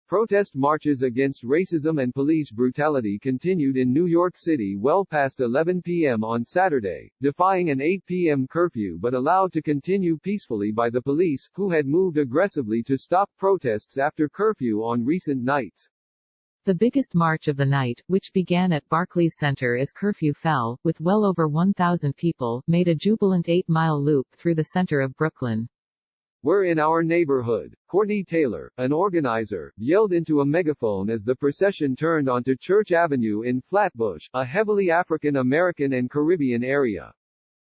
Protest marches against racism and police brutality continued in New York City well past 11 p.m. on Saturday, defying an 8 p.m. curfew but allowed to continue peacefully by the police, who had moved aggressively to stop protests after curfew on recent nights. The biggest march of the night, which began at Barclays Center as curfew fell, with well over 1,000 people, made a jubilant 8-mile loop through the center of Brooklyn. "We're in our neighborhood," Courtney Taylor, an organizer, yelled into a megaphone as the procession turned onto Church Avenue in Flatbush, a heavily African American and Caribbean area.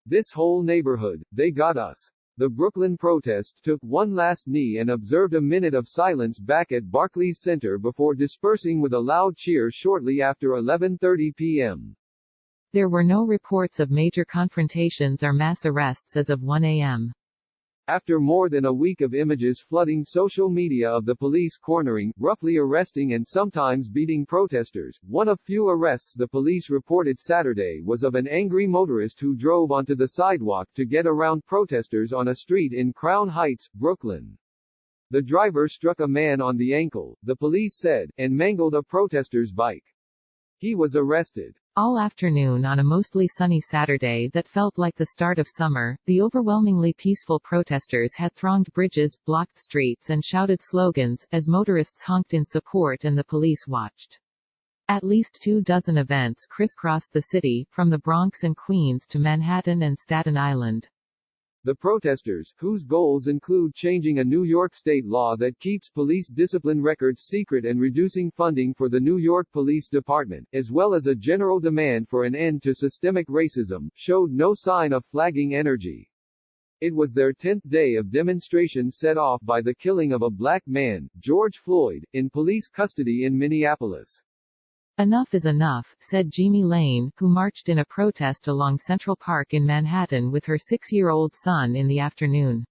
"This whole neighborhood, they got us." The Brooklyn protest took one last knee and observed a minute of silence back at Barclays Center before dispersing with a loud cheer shortly after 11:30 p.m. There were no reports of major confrontations or mass arrests as of 1 a.m. After more than a week of images flooding social media of the police cornering, roughly arresting and sometimes beating protesters, one of few arrests the police reported Saturday was of an angry motorist who drove onto the sidewalk to get around protesters on a street in Crown Heights, Brooklyn. The driver struck a man on the ankle, the police said, and mangled a protester's bike. He was arrested. All afternoon on a mostly sunny Saturday that felt like the start of summer, the overwhelmingly peaceful protesters had thronged bridges, blocked streets and shouted slogans, as motorists honked in support and the police watched. At least 24 events crisscrossed the city, from the Bronx and Queens to Manhattan and Staten Island. The protesters, whose goals include changing a New York state law that keeps police discipline records secret and reducing funding for the New York Police Department, as well as a general demand for an end to systemic racism, showed no sign of flagging energy. It was their 10th day of demonstration set off by the killing of a black man, George Floyd, in police custody in Minneapolis. "Enough is enough," said Jamie Lane, who marched in a protest along Central Park in Manhattan with her 6-year-old son in the afternoon.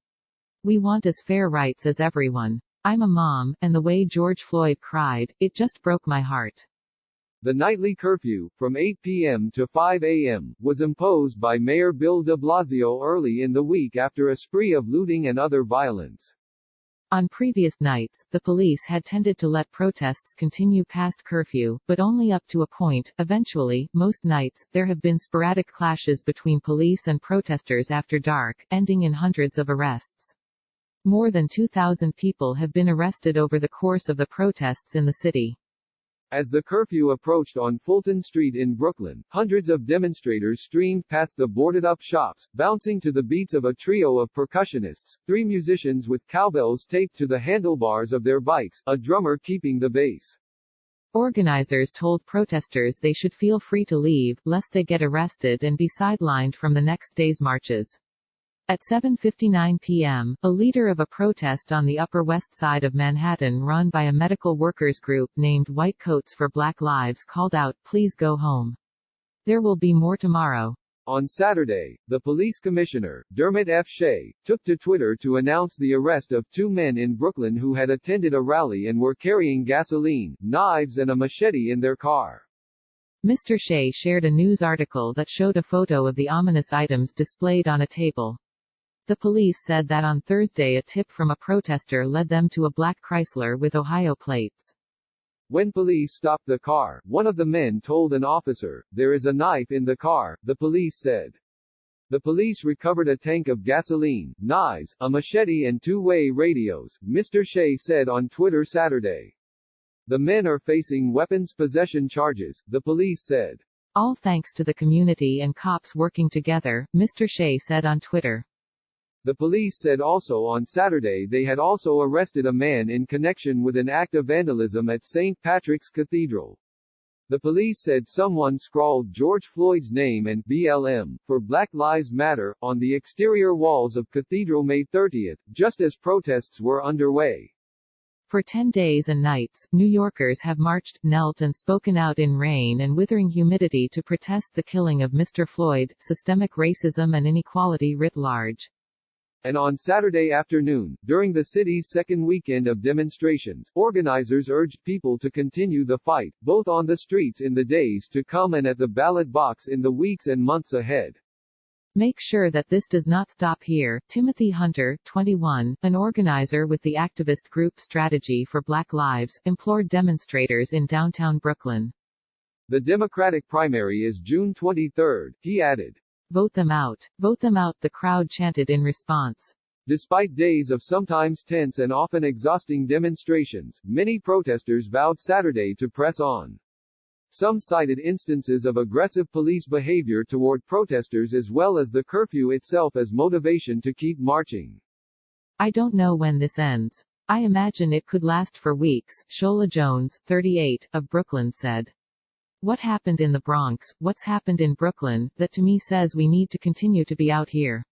"We want as fair rights as everyone. I'm a mom, and the way George Floyd cried, it just broke my heart." The nightly curfew, from 8 p.m. to 5 a.m., was imposed by Mayor Bill de Blasio early in the week after a spree of looting and other violence. On previous nights, the police had tended to let protests continue past curfew, but only up to a point. Eventually, most nights, there have been sporadic clashes between police and protesters after dark, ending in hundreds of arrests. More than 2,000 people have been arrested over the course of the protests in the city. As the curfew approached on Fulton Street in Brooklyn, hundreds of demonstrators streamed past the boarded-up shops, bouncing to the beats of a trio of percussionists, 3 musicians with cowbells taped to the handlebars of their bikes, a drummer keeping the bass. Organizers told protesters they should feel free to leave, lest they get arrested and be sidelined from the next day's marches. At 7:59 p.m., a leader of a protest on the Upper West Side of Manhattan run by a medical workers group named White Coats for Black Lives called out, "Please go home. There will be more tomorrow." On Saturday, the police commissioner, Dermot F. Shea, took to Twitter to announce the arrest of 2 men in Brooklyn who had attended a rally and were carrying gasoline, knives and a machete in their car. Mr. Shea shared a news article that showed a photo of the ominous items displayed on a table. The police said that on Thursday a tip from a protester led them to a black Chrysler with Ohio plates. When police stopped the car, one of the men told an officer, "There is a knife in the car," the police said. The police recovered a tank of gasoline, knives, a machete and 2-way radios, Mr. Shea said on Twitter Saturday. The men are facing weapons possession charges, the police said. All thanks to the community and cops working together, Mr. Shea said on Twitter. The police said also on Saturday they had also arrested a man in connection with an act of vandalism at St. Patrick's Cathedral. The police said someone scrawled George Floyd's name and BLM, for Black Lives Matter, on the exterior walls of Cathedral May 30, just as protests were underway. For 10 days and nights, New Yorkers have marched, knelt and spoken out in rain and withering humidity to protest the killing of Mr. Floyd, systemic racism and inequality writ large. And on Saturday afternoon, during the city's second weekend of demonstrations, organizers urged people to continue the fight, both on the streets in the days to come and at the ballot box in the weeks and months ahead. Make sure that this does not stop here. Timothy Hunter, 21, an organizer with the activist group Strategy for Black Lives, implored demonstrators in downtown Brooklyn. The Democratic primary is June 23, he added. Vote them out. Vote them out, the crowd chanted in response. Despite days of sometimes tense and often exhausting demonstrations, many protesters vowed Saturday to press on. Some cited instances of aggressive police behavior toward protesters as well as the curfew itself as motivation to keep marching. I don't know when this ends. I imagine it could last for weeks, Shola Jones, 38, of Brooklyn said. What happened in the Bronx, what's happened in Brooklyn, that to me says we need to continue to be out here.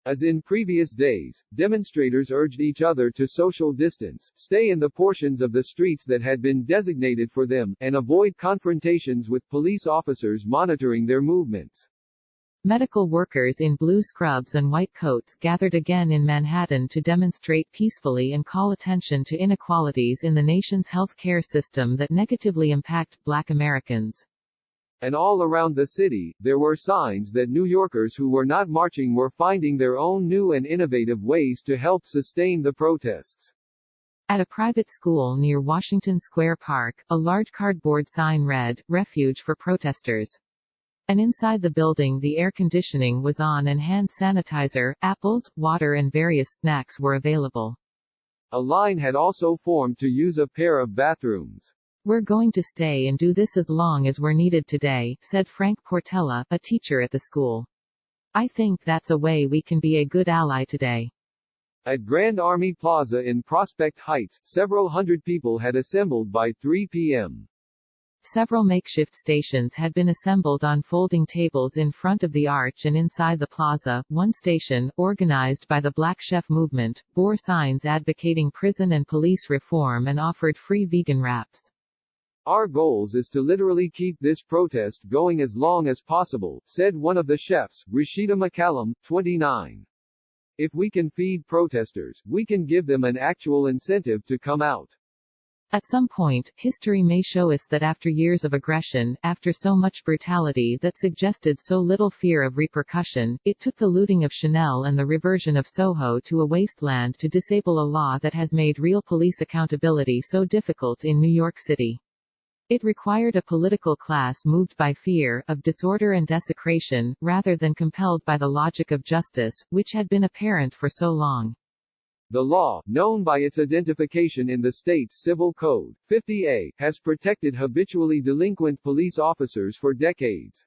As in previous days, demonstrators urged each other to social distance, stay in the portions of the streets that had been designated for them, and avoid confrontations with police officers monitoring their movements. Medical workers in blue scrubs and white coats gathered again in Manhattan to demonstrate peacefully and call attention to inequalities in the nation's health care system that negatively impact Black Americans. And all around the city, there were signs that New Yorkers who were not marching were finding their own new and innovative ways to help sustain the protests. At a private school near Washington Square Park, a large cardboard sign read, "Refuge for Protesters." And inside the building the air conditioning was on and hand sanitizer, apples, water and various snacks were available. A line had also formed to use a pair of bathrooms. We're going to stay and do this as long as we're needed today, said Frank Portella, a teacher at the school. I think that's a way we can be a good ally today. At Grand Army Plaza in Prospect Heights, several hundred people had assembled by 3 p.m. Several makeshift stations had been assembled on folding tables in front of the arch and inside the plaza. One station, organized by the Black Chef movement, bore signs advocating prison and police reform and offered free vegan wraps. Our goals is to literally keep this protest going as long as possible, said one of the chefs, Rashida McCallum, 29. If we can feed protesters, we can give them an actual incentive to come out. At some point, history may show us that after years of aggression, after so much brutality that suggested so little fear of repercussion, it took the looting of Chanel and the reversion of Soho to a wasteland to disable a law that has made real police accountability so difficult in New York City. It required a political class moved by fear of disorder and desecration, rather than compelled by the logic of justice, which had been apparent for so long. The law, known by its identification in the state's Civil Code, 50A, has protected habitually delinquent police officers for decades.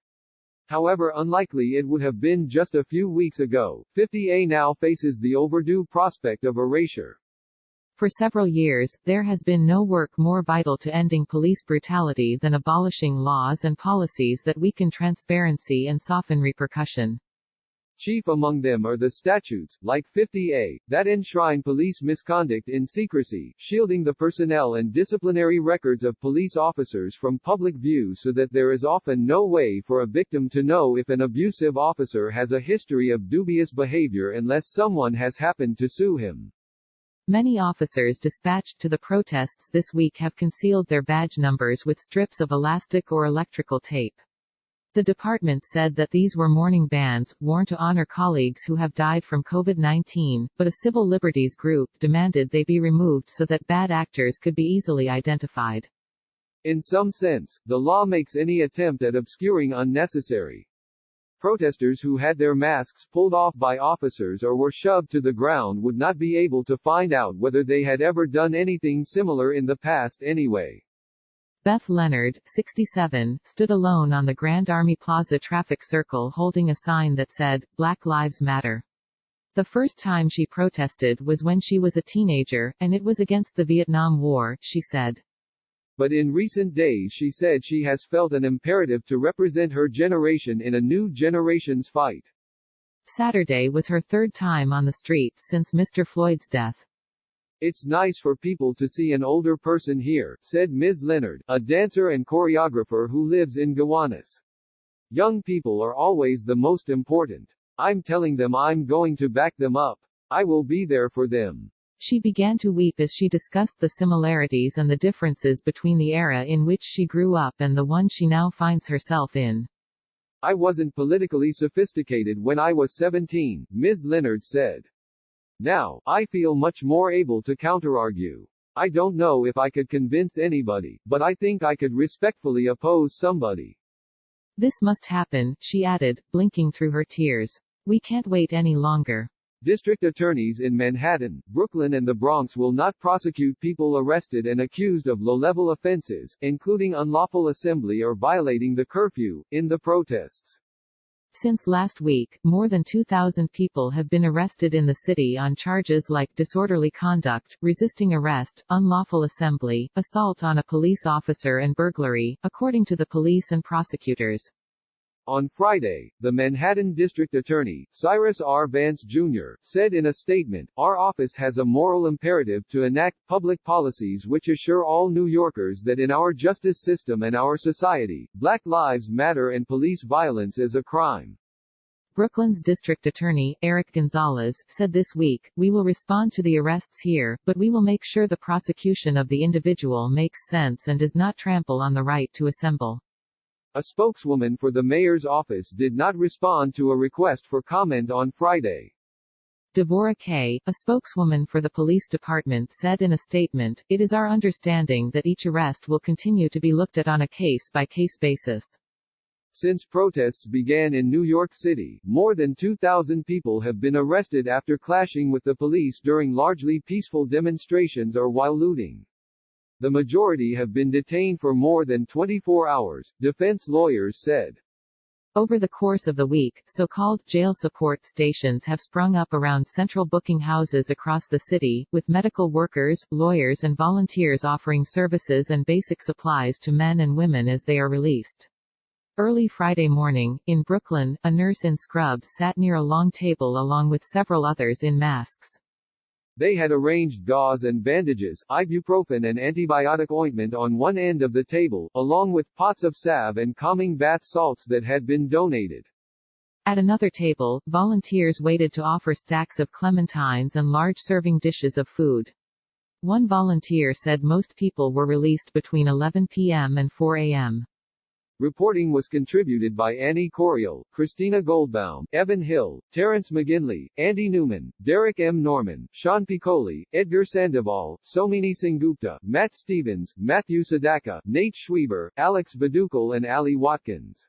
However unlikely it would have been just a few weeks ago, 50A now faces the overdue prospect of erasure. For several years, there has been no work more vital to ending police brutality than abolishing laws and policies that weaken transparency and soften repercussion. Chief among them are the statutes, like 50A, that enshrine police misconduct in secrecy, shielding the personnel and disciplinary records of police officers from public view so that there is often no way for a victim to know if an abusive officer has a history of dubious behavior unless someone has happened to sue him. Many officers dispatched to the protests this week have concealed their badge numbers with strips of elastic or electrical tape. The department said that these were mourning bands, worn to honor colleagues who have died from COVID-19, but a civil liberties group demanded they be removed so that bad actors could be easily identified. In some sense, the law makes any attempt at obscuring unnecessary. Protesters who had their masks pulled off by officers or were shoved to the ground would not be able to find out whether they had ever done anything similar in the past anyway. Beth Leonard, 67, stood alone on the Grand Army Plaza traffic circle holding a sign that said, "Black Lives Matter." The first time she protested was when she was a teenager, and it was against the Vietnam War, she said. But in recent days she said she has felt an imperative to represent her generation in a new generation's fight. Saturday was her third time on the streets since Mr. Floyd's death. It's nice for people to see an older person here, said Ms. Leonard, a dancer and choreographer who lives in Gowanus. Young people are always the most important. I'm telling them I'm going to back them up. I will be there for them. She began to weep as she discussed the similarities and the differences between the era in which she grew up and the one she now finds herself in. I wasn't politically sophisticated when I was 17, Ms. Leonard said. Now, I feel much more able to counterargue. I don't know if I could convince anybody, but I think I could respectfully oppose somebody. This must happen, she added, blinking through her tears. We can't wait any longer. District attorneys in Manhattan, Brooklyn and the Bronx will not prosecute people arrested and accused of low-level offenses, including unlawful assembly or violating the curfew, in the protests. Since last week, more than 2,000 people have been arrested in the city on charges like disorderly conduct, resisting arrest, unlawful assembly, assault on a police officer and burglary, according to the police and prosecutors. On Friday, the Manhattan District Attorney, Cyrus R. Vance Jr., said in a statement, "Our office has a moral imperative to enact public policies which assure all New Yorkers that in our justice system and our society, Black lives matter and police violence is a crime." Brooklyn's District Attorney, Eric Gonzalez, said this week, "We will respond to the arrests here, but we will make sure the prosecution of the individual makes sense and does not trample on the right to assemble." A spokeswoman for the mayor's office did not respond to a request for comment on Friday. Deborah Kay, a spokeswoman for the police department, said in a statement, "It is our understanding that each arrest will continue to be looked at on a case-by-case basis." Since protests began in New York City, more than 2,000 people have been arrested after clashing with the police during largely peaceful demonstrations or while looting. The majority have been detained for more than 24 hours, defense lawyers said. Over the course of the week, so-called jail support stations have sprung up around central booking houses across the city, with medical workers, lawyers and volunteers offering services and basic supplies to men and women as they are released. Early Friday morning, in Brooklyn, a nurse in scrubs sat near a long table along with several others in masks. They had arranged gauze and bandages, ibuprofen and antibiotic ointment on one end of the table, along with pots of salve and calming bath salts that had been donated. At another table, volunteers waited to offer stacks of clementines and large serving dishes of food. One volunteer said most people were released between 11 p.m. and 4 a.m. Reporting was contributed by Annie Coriel, Christina Goldbaum, Evan Hill, Terrence McGinley, Andy Newman, Derek M. Norman, Sean Piccoli, Edgar Sandoval, Somini Sengupta, Matt Stevens, Matthew Sadaka, Nate Schweber, Alex Badukal and Ali Watkins.